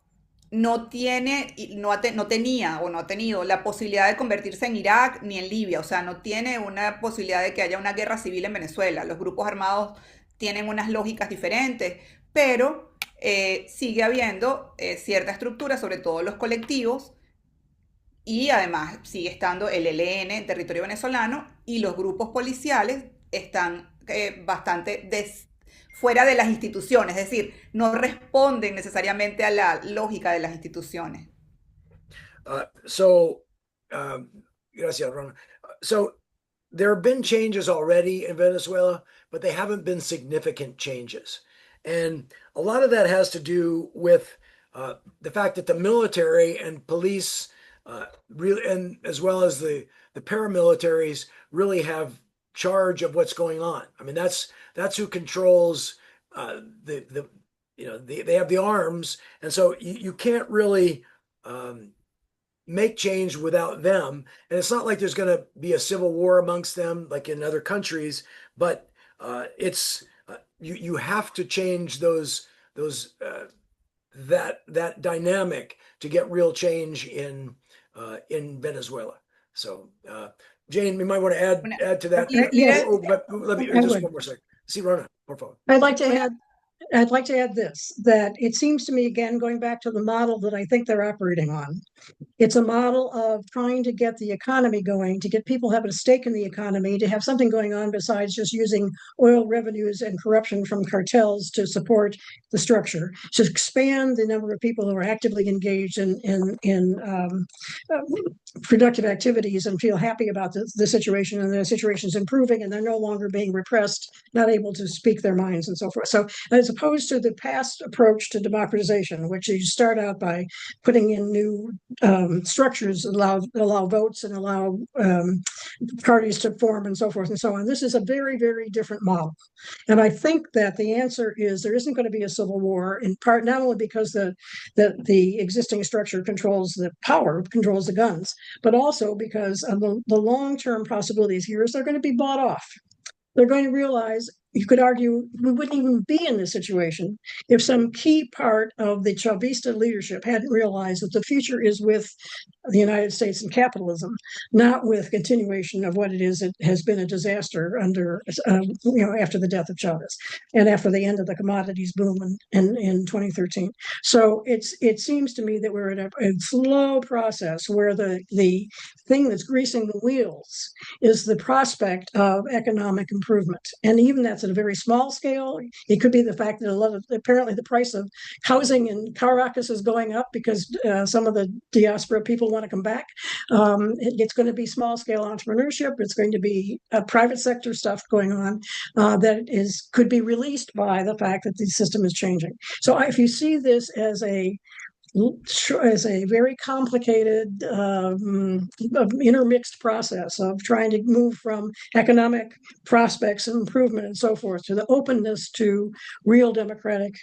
no tiene, no tenía o no ha tenido la posibilidad de convertirse en Irak ni en Libia, o sea, no tiene una posibilidad de que haya una guerra civil en Venezuela. Los grupos armados tienen unas lógicas diferentes, pero sigue habiendo cierta estructura, sobre todo los colectivos, y además sigue estando el ELN en territorio venezolano y los grupos policiales están bastante fuera de las instituciones, es decir, no responden necesariamente a la lógica de las instituciones. Gracias, Ron. So there have been changes already in Venezuela, but they haven't been significant changes. And a lot of that has to do with the fact that the military and police, really, and as well as the paramilitaries, really have charge of what's going on. I mean, that's who controls they have the arms, and so you can't really make change without them. And it's not like there's going to be a civil war amongst them like in other countries, but it's you have to change that dynamic to get real change in Venezuela. So Jane, we might want to add to that. Yes. Let me I just would. one more second. Sí, Rona, por favor. I'd like to add I'd like to add this, that it seems to me, again, going back to the model that I think they're operating on, it's a model of trying to get the economy going, to get people having a stake in the economy, to have something going on besides just using oil revenues and corruption from cartels to support the structure, to expand the number of people who are actively engaged in productive activities and feel happy about the situation, and the situation is improving and they're no longer being repressed, not able to speak their minds and so forth. So as opposed to the past approach to democratization, which you start out by putting in new structures, allow votes and allow parties to form and so forth and so on. This is a very, very different model. And I think that the answer is there isn't going to be a civil war, in part not only because the existing structure controls the power, controls the guns, but also because of the long-term possibilities here is they're going to be bought off. They're going to realize, you could argue, we wouldn't even be in this situation if some key part of the Chavista leadership hadn't realized that the future is with the United States and capitalism, not with continuation of what it is. It has been a disaster under, after the death of Chavez and after the end of the commodities boom in 2013. So it seems to me that we're in a slow process where the thing that's greasing the wheels is the prospect of economic improvement. And even that's at a very small scale. It could be the fact that apparently the price of housing in Caracas is going up because some of the diaspora people want to come back. It's going to be small scale entrepreneurship. It's going to be private sector stuff going on that could be released by the fact that the system is changing. So if you see this as a very complicated, intermixed process of trying to move from economic prospects and improvement and so forth to the openness to real democratic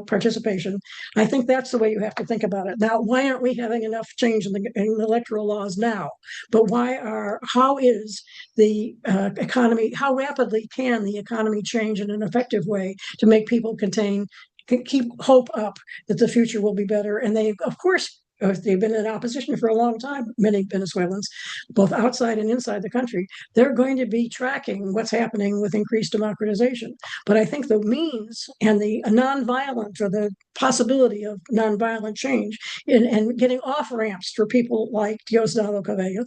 participation. I think that's the way you have to think about it. Now, why aren't we having enough change in the electoral laws now? But how is the economy, how rapidly can the economy change in an effective way to make people keep hope up that the future will be better? And they, of course, they've been in opposition for a long time, many Venezuelans, both outside and inside the country. They're going to be tracking what's happening with increased democratization. But I think the means and the nonviolent, or the possibility of nonviolent change and getting off ramps for people like Diosdado Cabello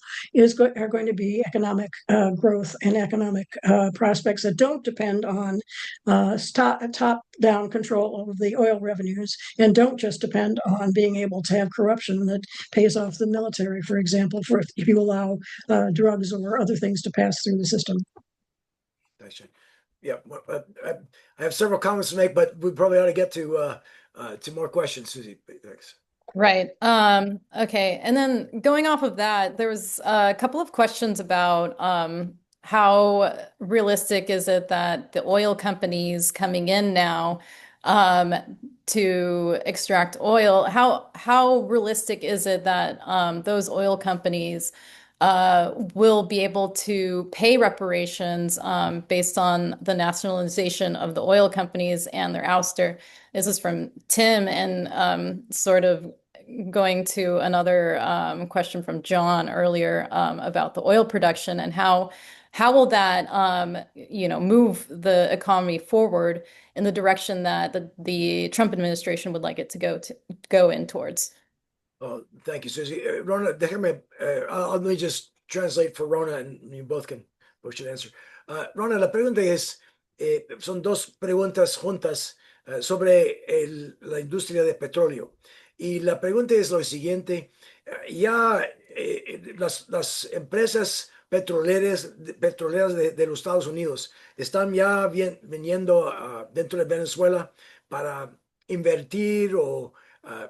are going to be economic growth and economic prospects that don't depend on top-down control of the oil revenues and don't just depend on being able to have corruption that pays off the military, for example, if you allow drugs or other things to pass through the system. Yeah, I have several comments to make, but we probably ought to get to more questions, Susie. Thanks. Right. Okay. And then going off of that, there was a couple of questions about how realistic is it that the oil companies coming in now to extract oil, how realistic is it that those oil companies will be able to pay reparations based on the nationalization of the oil companies and their ouster? This is from Tim, and sort of going to another question from John earlier about the oil production and how will that move the economy forward in the direction that the Trump administration would like it to go in towards. Oh, thank you, Susie. Ronna, let me just translate for Ronna, and you both should answer. Ronna, la pregunta es, son dos preguntas juntas sobre la industria de petróleo. Y la pregunta es lo siguiente: ya las empresas petroleras de los Estados Unidos están ya viniendo dentro de Venezuela para invertir o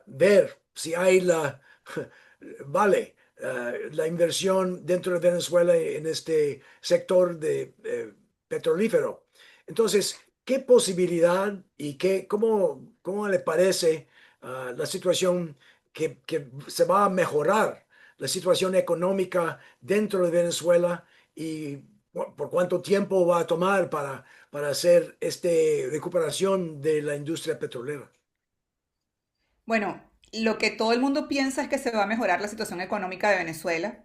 ver si hay vale la inversión dentro de Venezuela en este sector de petrolífero. Entonces, ¿qué posibilidad y cómo le parece la situación que se va a mejorar la situación económica dentro de Venezuela, y por cuánto tiempo va a tomar para hacer esta recuperación de la industria petrolera? Bueno, lo que todo el mundo piensa es que se va a mejorar la situación económica de Venezuela.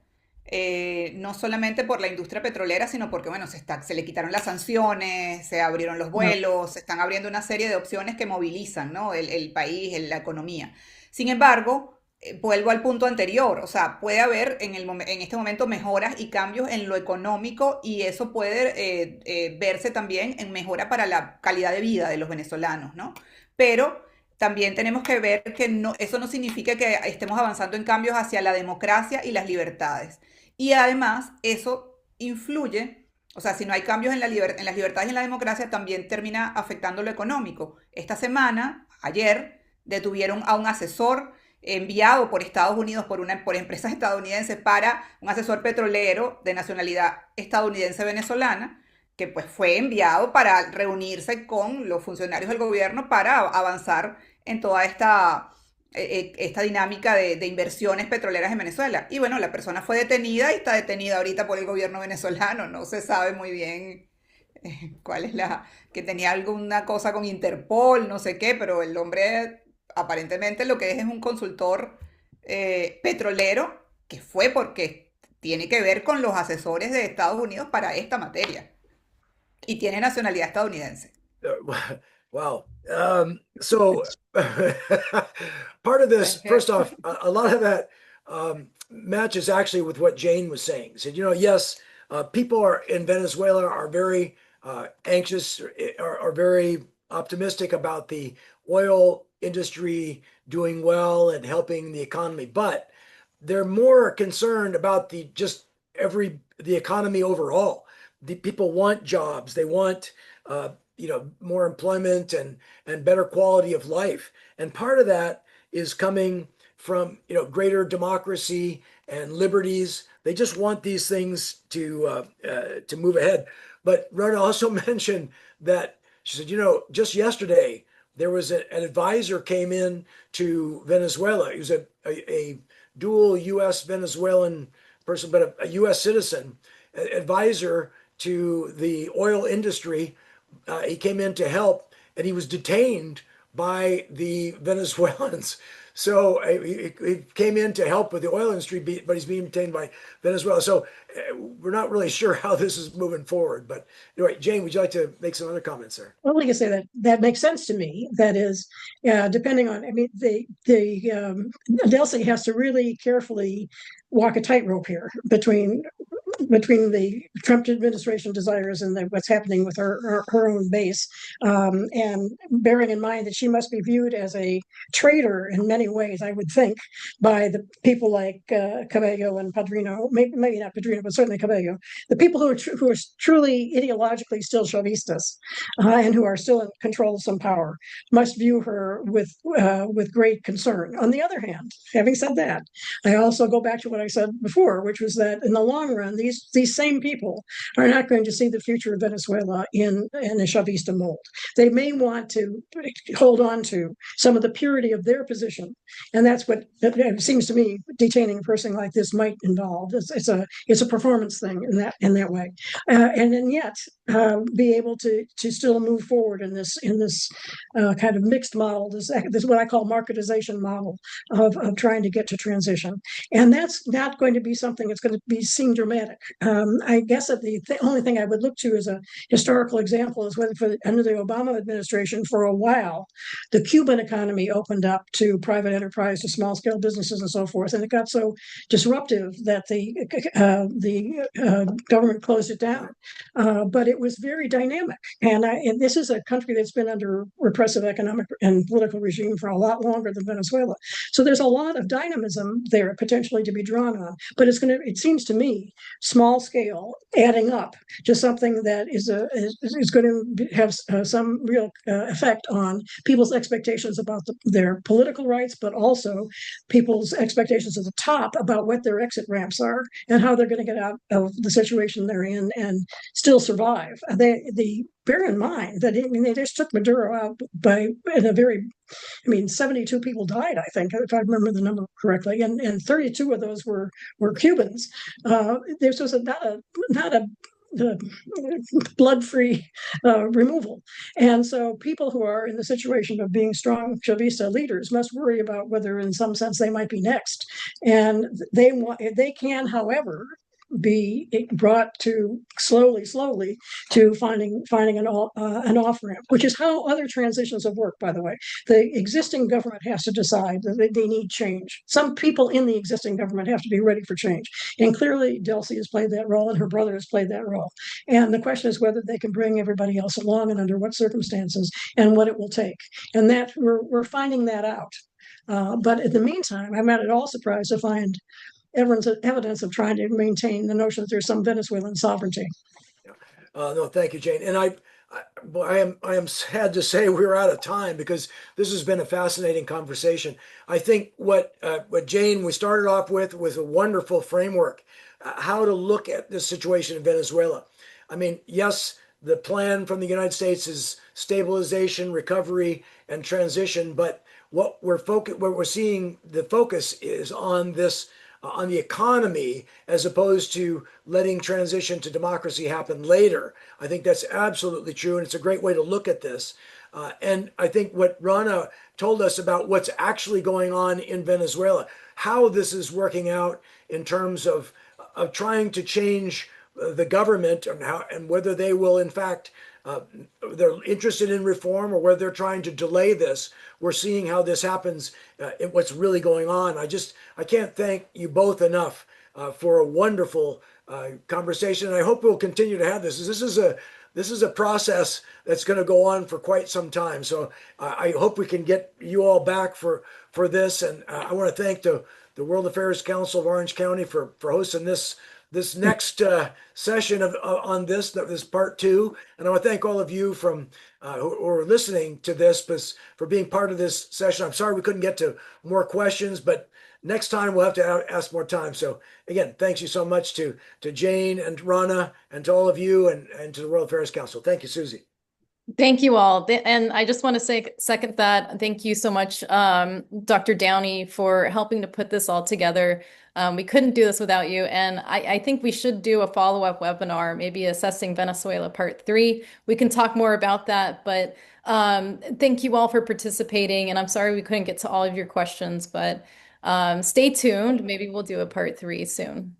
no solamente por la industria petrolera, sino porque, bueno, se le quitaron las sanciones, se abrieron los vuelos, se están abriendo una serie de opciones que movilizan, ¿no? El país, la economía. Sin embargo, vuelvo al punto anterior, o sea, puede haber en este momento mejoras y cambios en lo económico y eso puede verse también en mejora para la calidad de vida de los venezolanos, ¿no? Pero también tenemos que ver que no, eso no significa que estemos avanzando en cambios hacia la democracia y las libertades. Y además, eso influye, o sea, si no hay cambios en las libertades y en la democracia, también termina afectando lo económico. Esta semana, ayer, detuvieron a un asesor enviado por Estados Unidos, por empresas estadounidenses, para un asesor petrolero de nacionalidad estadounidense venezolana, que pues fue enviado para reunirse con los funcionarios del gobierno para avanzar en toda esta dinámica de inversiones petroleras en Venezuela. Y bueno, la persona fue detenida y está detenida ahorita por el gobierno venezolano. No se sabe muy bien cuál es que tenía alguna cosa con Interpol, no sé qué, pero el hombre aparentemente lo que es un consultor petrolero, que fue porque tiene que ver con los asesores de Estados Unidos para esta materia. Y tiene nacionalidad estadounidense. Wow. So part of this, first off, a lot of that matches actually with what Jane was saying. He said, yes, people in Venezuela are very anxious, are very optimistic about the oil industry doing well and helping the economy, but they're more concerned about the economy overall. The people want jobs, they want more employment and better quality of life, and part of that is coming from greater democracy and liberties. They just want these things to move ahead. But Ronna also mentioned that she said, just yesterday there was an advisor came in to Venezuela. He was a dual U.S. Venezuelan person, but a U.S. citizen, advisor to the oil industry. He came in to help, and he was detained by the Venezuelans. So he came in to help with the oil industry, but he's being detained by Venezuela. So we're not really sure how this is moving forward. But anyway, Jane, would you like to make some other comments there? Well, like I say, that makes sense to me. That is, depending on, I mean, Delcy has to really carefully walk a tightrope here between the Trump administration desires and what's happening with her own base, and bearing in mind that she must be viewed as a traitor in many ways, I would think, by the people like Cabello and Padrino, maybe not Padrino, but certainly Cabello, the people who are truly ideologically still Chavistas, and who are still in control of some power, must view her with great concern. On the other hand, having said that, I also go back to what I said before, which was that in the long run, these same people are not going to see the future of Venezuela in a Chavista mold. They may want to hold on to some of the purity of their position, and that's what it seems to me detaining a person like this might involve. It's a performance thing in that way, and then yet be able to still move forward in this kind of mixed model, this what I call marketization model of trying to get to transition, and that's not going to be something that's going to be seen dramatic. I guess that the only thing I would look to as a historical example is whether under the Obama administration, for a while, the Cuban economy opened up to private enterprise, to small scale businesses and so forth, and it got so disruptive that the government closed it down. But it was very dynamic, and this is a country that's been under repressive economic and political regime for a lot longer than Venezuela. So there's a lot of dynamism there potentially to be drawn on, but it seems to me, small scale, adding up to something that is going to have some real effect on people's expectations about their political rights, but also people's expectations at the top about what their exit ramps are and how they're going to get out of the situation they're in and still survive. Bear in mind that they just took Maduro out in a very, 72 people died, I think, if I remember the number correctly, and 32 of those were Cubans. This was not a blood-free removal. And so people who are in the situation of being strong Chavista leaders must worry about whether in some sense they might be next. And they can, however, be brought to slowly to finding an off ramp, which is how other transitions have worked. By the way, the existing government has to decide that they need change. Some people in the existing government have to be ready for change, and clearly Delcy has played that role, and her brother has played that role. And the question is whether they can bring everybody else along, and under what circumstances, and what it will take. And that we're finding that out. But in the meantime, I'm not at all surprised to find evidence of trying to maintain the notion that there's some Venezuelan sovereignty. No, thank you, Jane. And I am sad to say we're out of time because this has been a fascinating conversation. I think what Jane we started off with was a wonderful framework, how to look at this situation in Venezuela. I mean, yes, the plan from the United States is stabilization, recovery, and transition, but what we're seeing the focus is on this on the economy as opposed to letting transition to democracy happen later. I think that's absolutely true, and it's a great way to look at this. And I think what Ronna told us about what's actually going on in Venezuela, how this is working out in terms of trying to change the government and whether they will in fact they're interested in reform or whether they're trying to delay this. We're seeing how this happens, what's really going on. I can't thank you both enough for a wonderful conversation. And I hope we'll continue to have this. This is a process that's going to go on for quite some time. So I hope we can get you all back for this. And I want to thank the World Affairs Council of Orange County for hosting this next session on this part two. And I want to thank all of you who are listening to this for being part of this session. I'm sorry we couldn't get to more questions, but next time we'll have to ask more time. So again, thanks you so much to Jane and Ronna and to all of you and to the World Affairs Council. Thank you, Susie. Thank you all. And I just want to say, second that. Thank you so much, Dr. Downie, for helping to put this all together. We couldn't do this without you. And I think we should do a follow-up webinar, maybe assessing Venezuela part 3. We can talk more about that. But thank you all for participating. And I'm sorry we couldn't get to all of your questions, but stay tuned. Maybe we'll do a part 3 soon.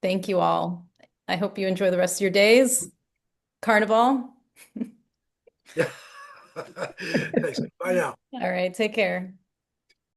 Thank you all. I hope you enjoy the rest of your days. Carnival. Yeah. Thanks. Bye now. All right, take care.